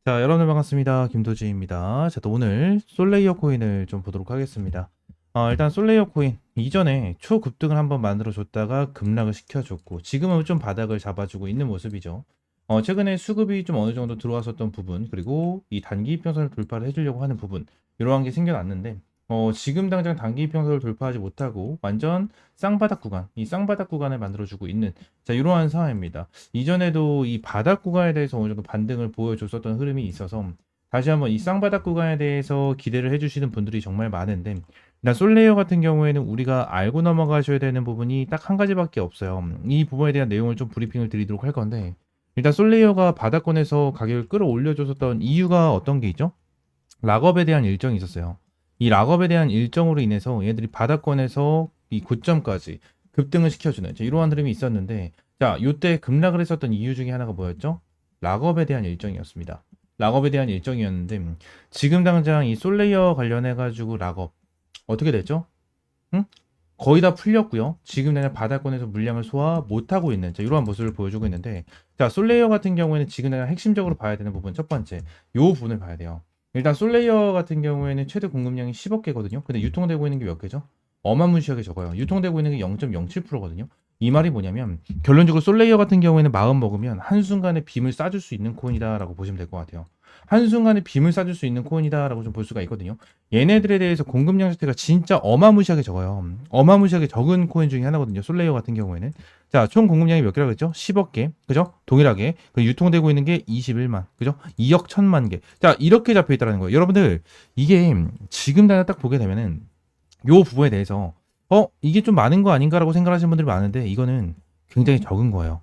자, 여러분들 반갑습니다. 김도지입니다. 자, 또 오늘 솔레이어 코인을 좀 보도록 하겠습니다. 일단 솔레이어 코인 이전에 초급등을 한번 만들어 줬다가 급락을 시켜줬고 지금은 좀 바닥을 잡아주고 있는 모습이죠. 최근에 수급이 좀 어느 정도 들어왔었던 부분, 그리고 이 단기 이평선을 돌파를 해주려고 하는 부분, 이러한 게 생겨났는데 지금 당장 단기 이평선을 돌파하지 못하고 완전 쌍바닥 구간, 이 쌍바닥 구간을 만들어주고 있는, 자, 이러한 상황입니다. 이전에도 이 바닥 구간에 대해서 어느 정도 반등을 보여줬었던 흐름이 있어서 다시 한번 이 쌍바닥 구간에 대해서 기대를 해주시는 분들이 정말 많은데, 일단 솔레이어 같은 경우에는 우리가 알고 넘어가셔야 되는 부분이 딱 한 가지밖에 없어요. 이 부분에 대한 내용을 좀 브리핑을 드리도록 할 건데, 일단 솔레이어가 바닥권에서 가격을 끌어올려줬었던 이유가 어떤 게 있죠? 락업에 대한 일정이 있었어요. 이 락업에 대한 일정으로 인해서 얘들이 바닥권에서 이 고점까지 급등을 시켜주는 이러한 흐름이 있었는데, 자, 요때 급락을 했었던 이유 중에 하나가 뭐였죠? 락업에 대한 일정이었습니다. 락업에 대한 일정이었는데, 지금 당장 이 솔레이어 관련해가지고 락업 어떻게 됐죠? 응? 거의 다 풀렸고요. 지금 당장 바닥권에서 물량을 소화 못하고 있는, 자, 이러한 모습을 보여주고 있는데, 자, 솔레이어 같은 경우에는 지금 당장 핵심적으로 봐야 되는 부분, 첫 번째 요 부분을 봐야 돼요. 일단 솔레이어 같은 경우에는 최대 공급량이 10억 개거든요. 근데 유통되고 있는 게 몇 개죠? 어마무시하게 적어요. 유통되고 있는 게 0.07%거든요. 이 말이 뭐냐면 결론적으로 솔레이어 같은 경우에는 마음 먹으면 한순간에 빔을 쏴줄 수 있는 코인이다라고 보시면 될 것 같아요. 한순간에 빔을 쏴줄 수 있는 코인이다라고 좀 볼 수가 있거든요. 얘네들에 대해서 공급량 자체가 진짜 어마무시하게 적어요. 어마무시하게 적은 코인 중에 하나거든요. 솔레이어 같은 경우에는. 자, 총 공급량이 몇 개라고 했죠? 10억 개. 그죠? 동일하게. 유통되고 있는 게 21만. 그죠? 2억 1000만 개. 자, 이렇게 잡혀 있다는 거예요. 여러분들, 이게 지금 딱 보게 되면은 요 부분에 대해서 이게 좀 많은 거 아닌가라고 생각하시는 분들이 많은데, 이거는 굉장히 적은 거예요.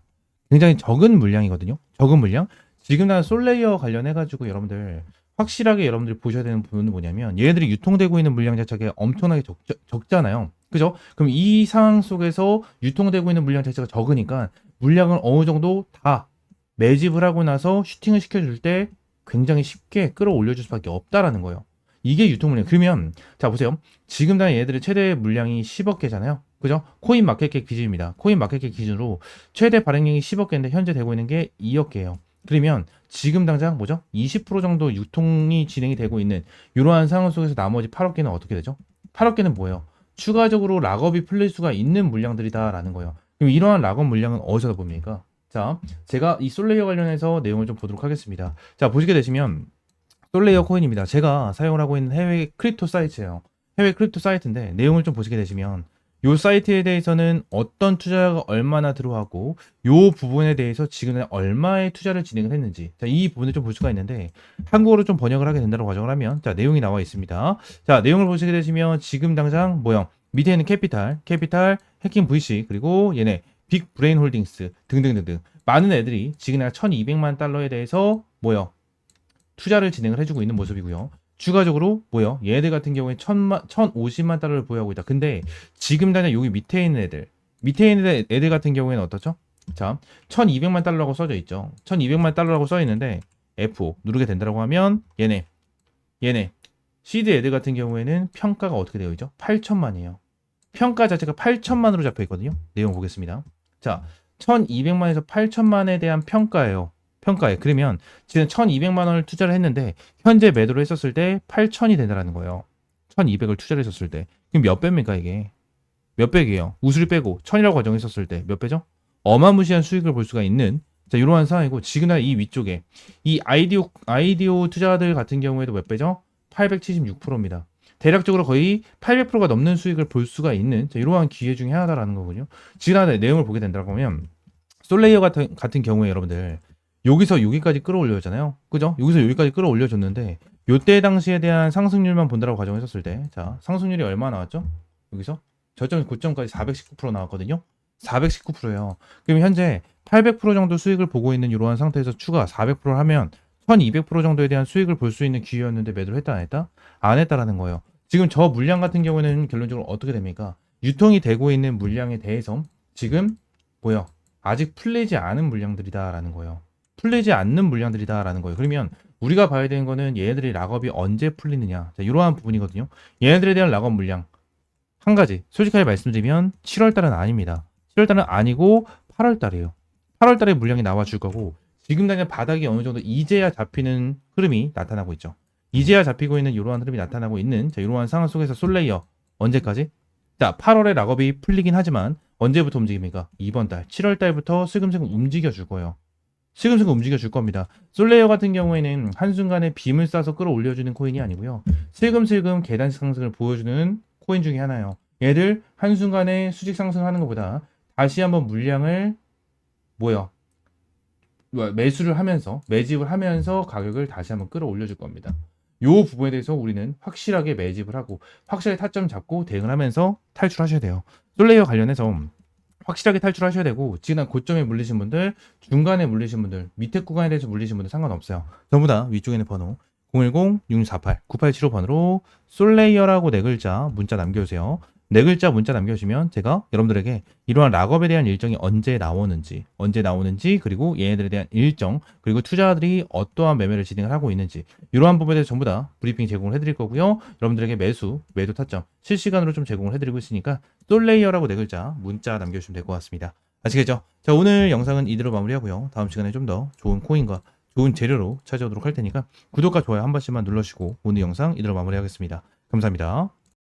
굉장히 적은 물량이거든요. 적은 물량. 지금 난 솔레이어 관련해가지고 여러분들 확실하게 여러분들이 보셔야 되는 부분은 뭐냐면, 얘네들이 유통되고 있는 물량 자체가 엄청나게 적잖아요. 그죠? 그럼 이 상황 속에서 유통되고 있는 물량 자체가 적으니까 물량을 어느 정도 다 매집을 하고 나서 슈팅을 시켜줄 때 굉장히 쉽게 끌어올려줄 수밖에 없다라는 거예요. 이게 유통 물량. 그러면 자 보세요. 지금 다 얘네들의 최대 물량이 10억 개잖아요. 그죠? 코인 마켓캡 기준입니다. 코인 마켓캡 기준으로 최대 발행량이 10억 개인데 현재 되고 있는 게 2억 개예요. 그러면 지금 당장 뭐죠? 20% 정도 유통이 진행이 되고 있는 이러한 상황 속에서 나머지 8억 개는 어떻게 되죠? 8억 개는 뭐예요? 추가적으로 락업이 풀릴 수가 있는 물량들이다라는 거예요. 그럼 이러한 락업 물량은 어디서 봅니까? 자, 제가 이 솔레이어 관련해서 내용을 좀 보도록 하겠습니다. 자, 보시게 되시면 솔레이어 코인입니다. 제가 사용을 하고 있는 해외 크립토 사이트예요. 해외 크립토 사이트인데 내용을 좀 보시게 되시면 이 사이트에 대해서는 어떤 투자가 얼마나 들어가고 이 부분에 대해서 지금 얼마의 투자를 진행을 했는지, 자, 이 부분을 좀 볼 수가 있는데 한국어로 좀 번역을 하게 된다고 가정을 하면, 자, 내용이 나와 있습니다. 자, 내용을 보시게 되시면 지금 당장 뭐요? 밑에 있는 캐피탈, 해킹 VC, 그리고 얘네 빅 브레인 홀딩스 등등등등 많은 애들이 지금 1200만 달러에 대해서 뭐요? 투자를 진행을 해주고 있는 모습이고요. 추가적으로 뭐요? 얘들 같은 경우에 1050만 달러를 보유하고 있다. 근데 지금 당장 여기 밑에 있는 애들 같은 경우에는 어떻죠? 자, 1200만 달러라고 써져 있죠. 1200만 달러라고 써 있는데 F5 누르게 된다고 하면 얘네 시드 애들 같은 경우에는 평가가 어떻게 되어 있죠? 8천만이에요. 평가 자체가 8천만으로 잡혀 있거든요. 내용 보겠습니다. 자, 1200만에서 8천만에 대한 평가예요. 평가에. 그러면 지금 1200만 원을 투자를 했는데 현재 매도를 했었을 때 8000이 된다는 거예요. 1200을 투자를 했었을 때. 그럼 몇 배입니까 이게? 몇 배이에요? 우수리 빼고 1000이라고 가정했었을 때 몇 배죠? 어마무시한 수익을 볼 수가 있는, 자, 이러한 상황이고, 지금 이 위쪽에 이 아이디오 투자들 같은 경우에도 몇 배죠? 876%입니다. 대략적으로 거의 800%가 넘는 수익을 볼 수가 있는, 자, 이러한 기회 중에 하나다라는 거군요. 지금 하나 내용을 보게 된다고 하면 솔레이어 같은 경우에 여러분들 여기서 여기까지 끌어올려잖아요. 그죠? 여기서 여기까지 끌어올려줬는데 요때 당시에 대한 상승률만 본다라고 가정했었을 때, 자, 상승률이 얼마 나왔죠? 여기서 저점 고점까지 419% 나왔거든요. 419%예요. 그럼 현재 800% 정도 수익을 보고 있는 이러한 상태에서 추가 400%를 하면 1200% 정도에 대한 수익을 볼 수 있는 기회였는데 매도를 했다 안 했다? 안 했다라는 거예요. 지금 저 물량 같은 경우에는 결론적으로 어떻게 됩니까? 유통이 되고 있는 물량에 대해서 지금 뭐요? 아직 풀리지 않은 물량들이다라는 거예요. 풀리지 않는 물량들이다라는 거예요. 그러면 우리가 봐야 되는 거는 얘네들이 락업이 언제 풀리느냐, 자, 이러한 부분이거든요. 얘네들에 대한 락업 물량 한 가지 솔직하게 말씀드리면 7월 달은 아닙니다. 7월 달은 아니고 8월 달이에요. 8월 달에 물량이 나와 줄 거고, 지금 당장 바닥이 어느 정도 이제야 잡히는 흐름이 나타나고 있죠. 이제야 잡히고 있는 이러한 흐름이 나타나고 있는 자, 이러한 상황 속에서 솔레이어 언제까지? 자, 8월에 락업이 풀리긴 하지만 언제부터 움직입니까? 이번 달 7월 달부터 슬금슬금 움직여 줄 거예요. 슬금슬금 움직여 줄 겁니다. 솔레이어 같은 경우에는 한순간에 빔을 쏴서 끌어올려주는 코인이 아니고요. 슬금슬금 계단식 상승을 보여주는 코인 중에 하나예요. 얘들 한순간에 수직 상승하는 것보다 다시 한번 물량을 매수를 하면서 매집을 하면서 가격을 다시 한번 끌어올려 줄 겁니다. 요 부분에 대해서 우리는 확실하게 매집을 하고 확실하게 타점 잡고 대응을 하면서 탈출하셔야 돼요. 솔레이어 관련해서 확실하게 탈출하셔야 되고 지난 고점에 물리신 분들, 중간에 물리신 분들, 밑에 구간에 대해서 물리신 분들 상관없어요. 전부 다 위쪽에 있는 번호 010-6648-9875 번호로 솔레이어라고 네 글자 문자 남겨주세요. 네 글자 문자 남겨주시면 제가 여러분들에게 이러한 락업에 대한 일정이 언제 나오는지 그리고 얘네들에 대한 일정 그리고 투자자들이 어떠한 매매를 진행을 하고 있는지 이러한 부분에 대해서 전부 다 브리핑 제공을 해드릴 거고요. 여러분들에게 매도 타점 실시간으로 좀 제공을 해드리고 있으니까 솔레이어라고 네 글자 문자 남겨주시면 될 것 같습니다. 아시겠죠? 자, 오늘 영상은 이대로 마무리하고요. 다음 시간에 좀 더 좋은 코인과 좋은 재료로 찾아오도록 할 테니까 구독과 좋아요 한 번씩만 눌러주시고 오늘 영상 이대로 마무리하겠습니다. 감사합니다.